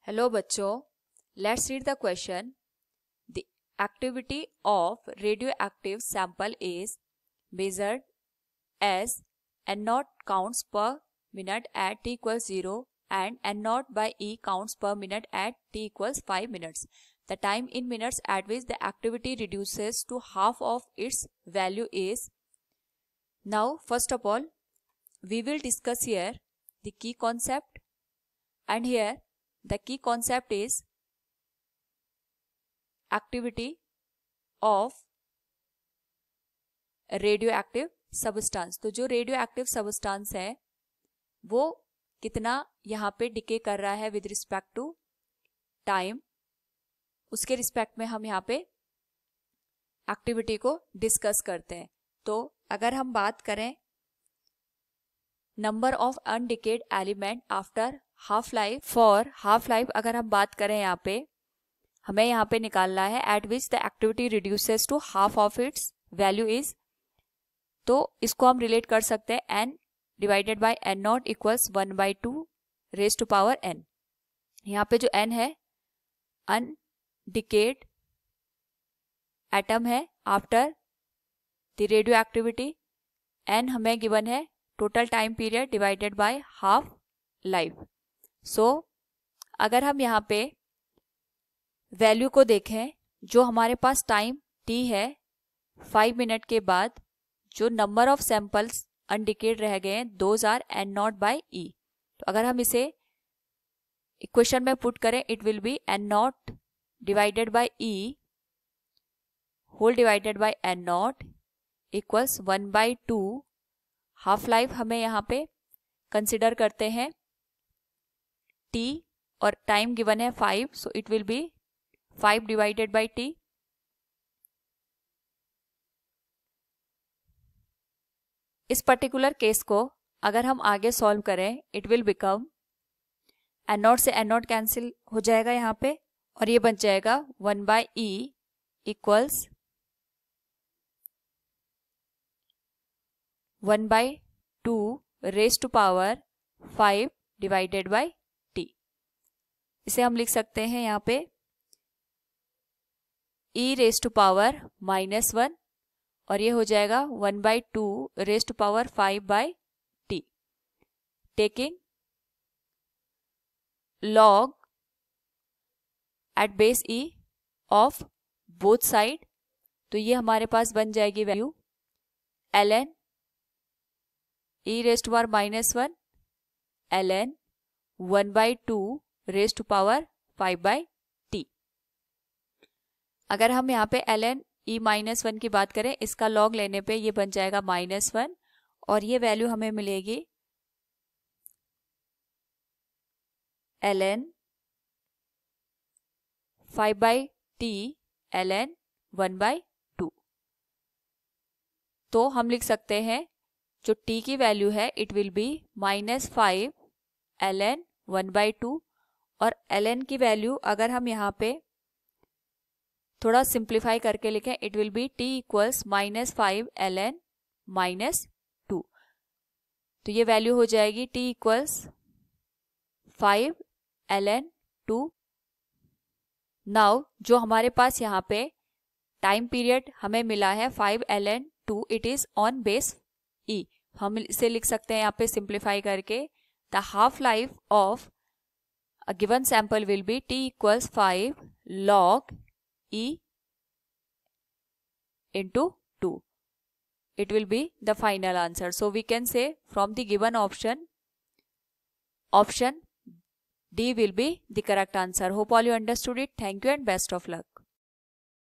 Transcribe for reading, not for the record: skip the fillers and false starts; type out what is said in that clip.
Hello बच्चों, let's read the question. The activity of radioactive sample is measured as N0 counts per minute at t equals 0 and N0 by E counts per minute at t equals 5 minutes. The time in minutes at which the activity reduces to half of its value is. Now, first of all, we will discuss here the key concept, and here the key concept is activity of radioactive substance. तो जो radioactive substance है वो कितना यहाँ पे decay कर रहा है विद रिस्पेक्ट टू टाइम, उसके रिस्पेक्ट में हम यहाँ पे एक्टिविटी को डिस्कस करते हैं। तो अगर हम बात करें number of undecayed element after half life, for half life अगर हम बात करें यहाँ पे हमें यहाँ पे निकालना है at which the activity reduces to half of its value is. तो इसको हम रिलेट कर सकते हैं n divided by n not equals 1/2 raise to power n। यहाँ पे जो n है अनडिकेड एटम है after the radioactivity, n हमें गिवन है total time period divided by half life. So अगर हम यहाँ पे वैल्यू को देखें, जो हमारे पास टाइम t है 5 मिनट के बाद जो नंबर ऑफ सैंपल्स अनडिकेड रह गए हैं those are N0 by E। तो अगर हम इसे इक्वेशन में पुट करें it will be N0 divided by E whole divided by N0 equals 1/2। Half life हमें यहाँ पे कंसिडर करते हैं t और टाइम गिवन है 5, so it will B 5 divided by t। इस पर्टिकुलर केस को अगर हम आगे सॉल्व करें इट विल बिकम N0 से N0 कैंसिल हो जाएगा यहाँ पे और ये बन जाएगा 1/E equals 1/2 raise to power 5 divided by t। इसे हम लिख सकते हैं यहाँ पे e रेज टू पावर -1 और ये हो जाएगा 1/2 raise to power 5/t। Taking log at base e of both side, तो ये हमारे पास बन जाएगी value ln e raise to power -1 ln 1/2 raise to power 5/t। अगर हम यहाँ पे ln e -1 की बात करें, इसका लॉग लेने पे ये बन जाएगा -1 और ये वैल्यू हमें मिलेगी ln 5/t ln 1/2। तो हम लिख सकते हैं जो t की वैल्यू है इट विल बी -5 ln 1/2 और ln की वैल्यू अगर हम यहाँ पे थोड़ा सिंप्लीफाई करके लिखें it will B t equals -5 ln -2। तो ये वैल्यू हो जाएगी t इक्वल्स 5 ln 2। नाउ जो हमारे पास यहाँ पे टाइम पीरियड हमें मिला है 5 ln 2 it is on base e। हम इसे लिख सकते हैं यहाँ पे सिंप्लीफाई करके the half life of a given sample will be t equals 5 log E into 2. It will be the final answer. So we can say from the given option D will be the correct answer. Hope all you understood it. Thank you and best of luck.